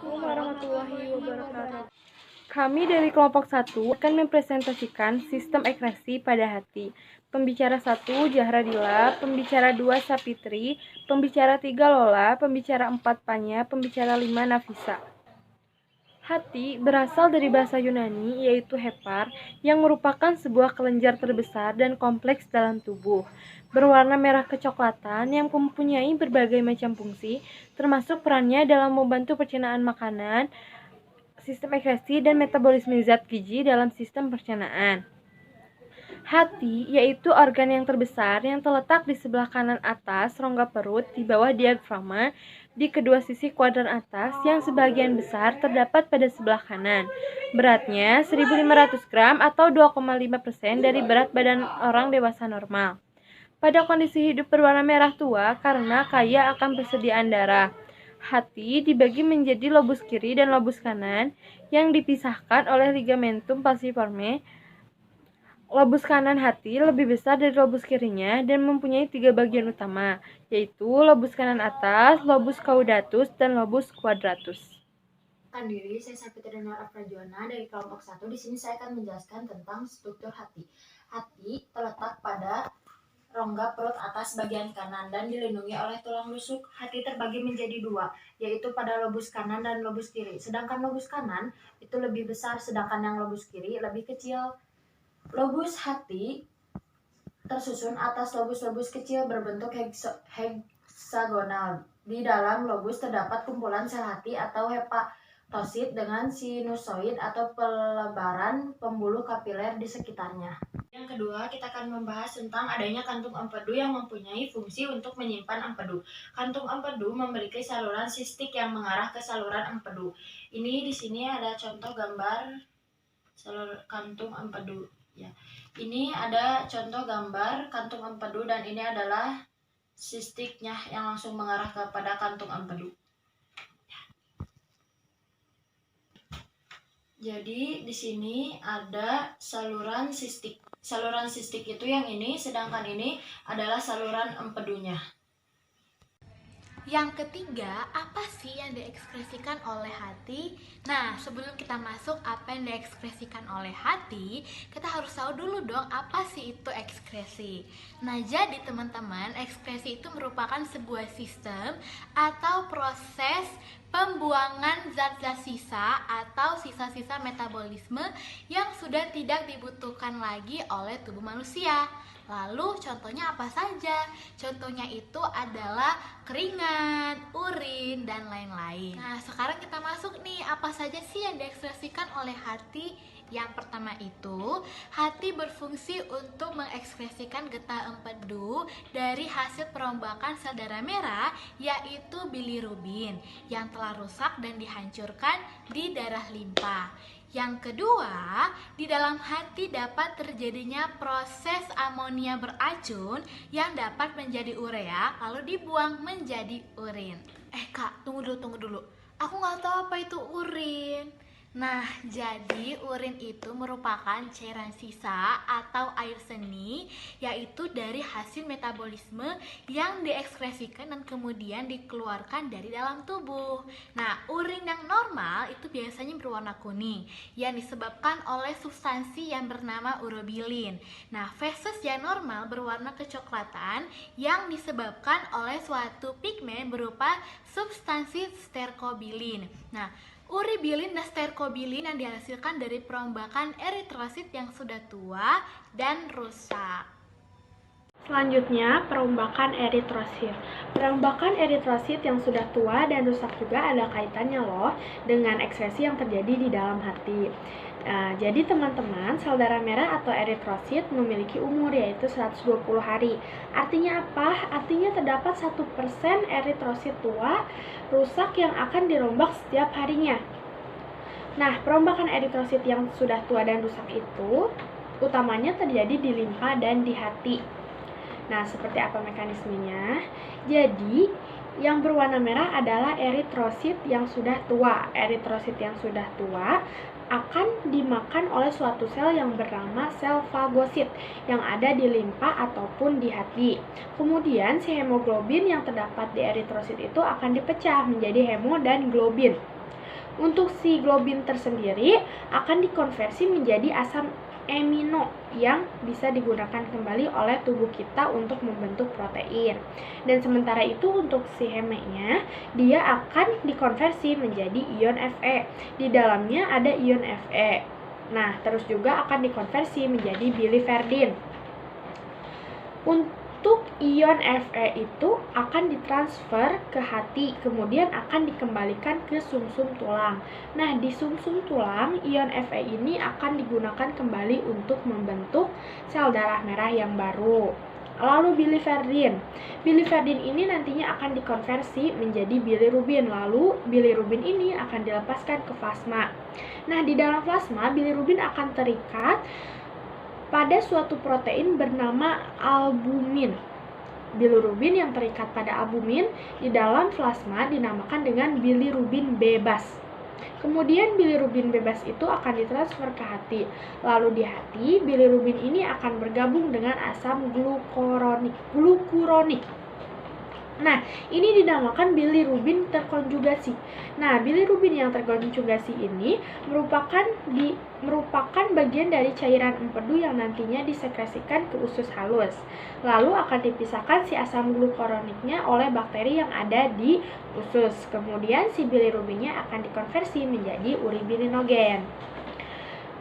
Assalamualaikum warahmatullahi wabarakatuh. Kami dari kelompok 1 akan mempresentasikan sistem ekskresi pada hati. Pembicara 1 Jahra Dila, pembicara 2 Sapitri, pembicara 3 Lola, pembicara 4 Panya, pembicara 5 Nafisa. Hati berasal dari bahasa Yunani yaitu hepar yang merupakan sebuah kelenjar terbesar dan kompleks dalam tubuh. Berwarna merah kecoklatan yang mempunyai berbagai macam fungsi, termasuk perannya dalam membantu pencernaan makanan, sistem ekskresi, dan metabolisme zat gizi dalam sistem pencernaan. Hati yaitu organ yang terbesar yang terletak di sebelah kanan atas rongga perut di bawah diafragma di kedua sisi kuadran atas yang sebagian besar terdapat pada sebelah kanan. Beratnya 1.500 gram atau 2,5% dari berat badan orang dewasa normal. Pada kondisi hidup berwarna merah tua karena kaya akan persediaan darah. Hati dibagi menjadi lobus kiri dan lobus kanan yang dipisahkan oleh ligamentum falciforme. Lobus kanan hati lebih besar dari lobus kirinya dan mempunyai 3 bagian utama, yaitu lobus kanan atas, lobus caudatus, dan lobus quadratus. Diri, saya Sapitri Nur Afrajona dari kelompok 1. Di sini saya akan menjelaskan tentang struktur hati. Hati terletak pada rongga perut atas bagian kanan dan dilindungi oleh tulang rusuk. Hati terbagi menjadi 2, yaitu pada lobus kanan dan lobus kiri. Sedangkan lobus kanan itu lebih besar, sedangkan yang lobus kiri lebih kecil. Lobus hati tersusun atas lobus-lobus kecil berbentuk heksagonal. Di dalam lobus terdapat kumpulan sel hati atau hepatosit dengan sinusoid atau pelebaran pembuluh kapiler di sekitarnya. Yang kedua, kita akan membahas tentang adanya kantung empedu yang mempunyai fungsi untuk menyimpan empedu. Kantung empedu memiliki saluran sistik yang mengarah ke saluran empedu. Ini di sini ada contoh gambar kantung empedu. Ya, ini ada contoh gambar kantung empedu dan ini adalah sistiknya yang langsung mengarah kepada kantung empedu. Jadi di sini ada saluran sistik. Saluran sistik itu yang ini, sedangkan ini adalah saluran empedunya. Yang ketiga, apa sih yang diekspresikan oleh hati? Nah, sebelum kita masuk apa yang diekspresikan oleh hati, kita harus tahu dulu dong apa sih itu ekskresi. Nah, jadi teman-teman, ekskresi itu merupakan sebuah sistem atau proses pembuangan zat-zat sisa atau sisa-sisa metabolisme yang sudah tidak dibutuhkan lagi oleh tubuh manusia. Lalu contohnya apa saja? Contohnya itu adalah keringat, urin, dan lain-lain. Nah, sekarang kita masuk nih, apa saja sih yang diekspresikan oleh hati? Yang pertama itu, hati berfungsi untuk mengekspresikan getah empedu dari hasil perombakan sel darah merah, yaitu bilirubin yang telah rusak dan dihancurkan di darah limpa. Yang kedua, di dalam hati dapat terjadinya proses amonia beracun yang dapat menjadi urea lalu dibuang menjadi urin. Kak, tunggu dulu. Aku nggak tahu apa itu urin. Nah, jadi urin itu merupakan cairan sisa atau air seni, yaitu dari hasil metabolisme yang diekskresikan dan kemudian dikeluarkan dari dalam tubuh. Nah, urin yang normal itu biasanya berwarna kuning, yang disebabkan oleh substansi yang bernama urobilin. Nah, feses yang normal berwarna kecoklatan yang disebabkan oleh suatu pigmen berupa substansi sterkobilin. Nah, uribilin dan sterkobilin yang dihasilkan dari perombakan eritrosit yang sudah tua dan rusak. Selanjutnya, perombakan eritrosit. Perombakan eritrosit yang sudah tua dan rusak juga ada kaitannya loh dengan ekskresi yang terjadi di dalam hati. Jadi teman-teman, sel darah merah atau eritrosit memiliki umur yaitu 120 hari. Artinya apa? Artinya terdapat 1% eritrosit tua rusak yang akan dirombak setiap harinya. Nah, perombakan eritrosit yang sudah tua dan rusak itu utamanya terjadi di limpa dan di hati. Nah, seperti apa mekanismenya? Jadi, yang berwarna merah adalah eritrosit yang sudah tua. Eritrosit yang sudah tua akan dimakan oleh suatu sel yang bernama sel fagosit yang ada di limpa ataupun di hati. Kemudian, si hemoglobin yang terdapat di eritrosit itu akan dipecah menjadi hemo dan globin. Untuk si globin tersendiri akan dikonversi menjadi asam amino yang bisa digunakan kembali oleh tubuh kita untuk membentuk protein. Dan sementara itu untuk si He-nya, dia akan dikonversi menjadi ion Fe. Di dalamnya ada ion Fe. Nah, terus juga akan dikonversi menjadi biliverdin. Untuk ion Fe itu akan ditransfer ke hati, kemudian akan dikembalikan ke sumsum tulang. Nah, di sumsum tulang, ion Fe ini akan digunakan kembali untuk membentuk sel darah merah yang baru. Lalu biliverdin. Biliverdin ini nantinya akan dikonversi menjadi bilirubin. Lalu bilirubin ini akan dilepaskan ke plasma. Nah, di dalam plasma, bilirubin akan terikat pada suatu protein bernama albumin. Bilirubin yang terikat pada albumin di dalam plasma dinamakan dengan bilirubin bebas. Kemudian bilirubin bebas itu akan ditransfer ke hati. Lalu di hati, bilirubin ini akan bergabung dengan asam glukuronik. Nah, ini dinamakan bilirubin terkonjugasi. Nah, bilirubin yang terkonjugasi ini merupakan bagian dari cairan empedu yang nantinya disekresikan ke usus halus. Lalu akan dipisahkan si asam glukuroniknya oleh bakteri yang ada di usus. Kemudian si bilirubinnya akan dikonversi menjadi uribilinogen.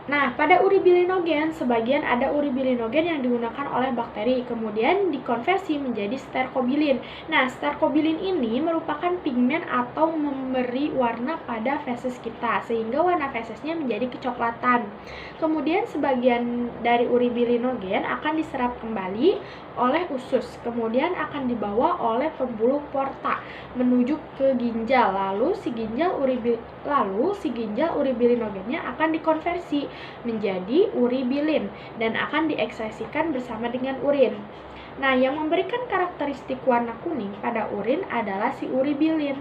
Nah, pada uribilinogen, sebagian ada uribilinogen yang digunakan oleh bakteri, kemudian dikonversi menjadi sterkobilin. Nah, sterkobilin ini merupakan pigmen atau memberi warna pada feses kita, sehingga warna fesesnya menjadi kecoklatan. Kemudian sebagian dari uribilinogen akan diserap kembali oleh usus, kemudian akan dibawa oleh pembuluh porta menuju ke ginjal. Lalu si ginjal uribilinogennya akan dikonversi menjadi uribilin dan akan diekspresikan bersama dengan urin. Nah, yang memberikan karakteristik warna kuning pada urin adalah si uribilin,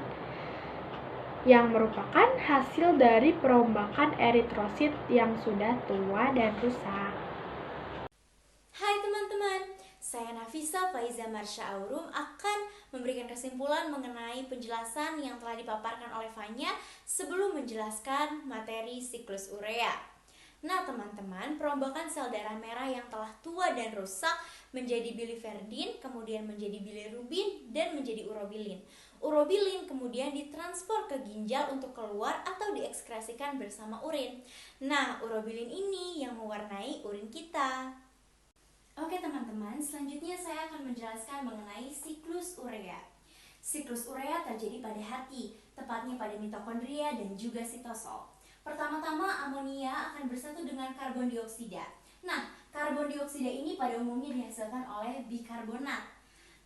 yang merupakan hasil dari perombakan eritrosit yang sudah tua dan rusak. Hai teman-teman, saya Nafisa Faiza Marsha Aurum akan memberikan kesimpulan mengenai penjelasan yang telah dipaparkan oleh Fanya sebelum menjelaskan materi siklus urea. Nah teman-teman, perombakan sel darah merah yang telah tua dan rusak menjadi biliverdin, kemudian menjadi bilirubin, dan menjadi urobilin. Urobilin kemudian ditransfer ke ginjal untuk keluar atau diekskresikan bersama urin. Nah, urobilin ini yang mewarnai urin kita. Oke teman-teman, selanjutnya saya akan menjelaskan mengenai siklus urea. Siklus urea terjadi pada hati, tepatnya pada mitokondria dan juga sitosol. Pertama-tama amonia akan bersatu dengan karbon dioksida. Nah, karbon dioksida ini pada umumnya dihasilkan oleh bikarbonat.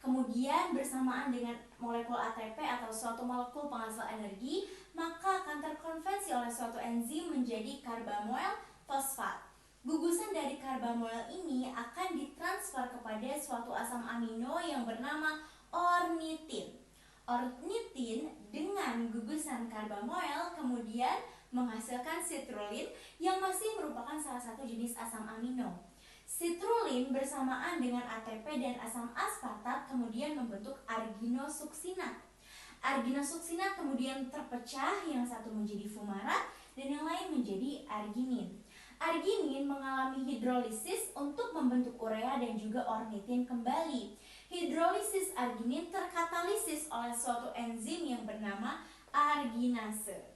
Kemudian bersamaan dengan molekul ATP atau suatu molekul penghasil energi, maka akan terkonversi oleh suatu enzim menjadi karbamoil fosfat. Gugusan dari karbamoil ini akan ditransfer kepada suatu asam amino yang bernama ornitin. Ornitin dengan gugusan karbamoil kemudian menghasilkan citrulline yang masih merupakan salah satu jenis asam amino. Citrulline bersamaan dengan ATP dan asam aspartat kemudian membentuk arginosuksinat. Arginosuksinat kemudian terpecah, yang satu menjadi fumarat dan yang lain menjadi arginin. Arginin mengalami hidrolisis untuk membentuk urea dan juga ornitin kembali. Hidrolisis arginin terkatalisis oleh suatu enzim yang bernama arginase.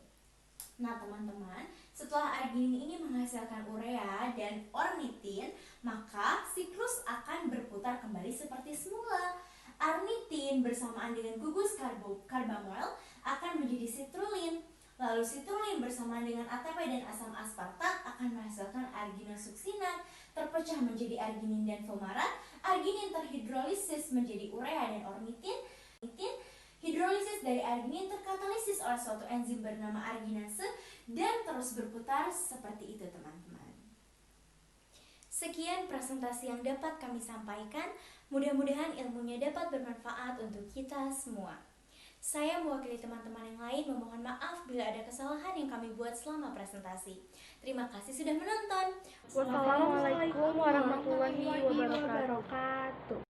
Nah teman-teman, setelah arginin ini menghasilkan urea dan ornitin, maka siklus akan berputar kembali seperti semula. Arnitin bersamaan dengan gugus karbamoil akan menjadi citrulline. Lalu citrulline bersamaan dengan ATP dan asam aspartat akan menghasilkan arginosuksinat, terpecah menjadi arginin dan fumarat. Arginin terhidrolisis menjadi urea dan ornitin. Hidrolisis dari arginin terkatalisis oleh suatu enzim bernama arginase dan terus berputar seperti itu teman-teman. Sekian presentasi yang dapat kami sampaikan. Mudah-mudahan ilmunya dapat bermanfaat untuk kita semua. Saya mewakili teman-teman yang lain memohon maaf bila ada kesalahan yang kami buat selama presentasi. Terima kasih sudah menonton. Wassalamualaikum warahmatullahi wabarakatuh.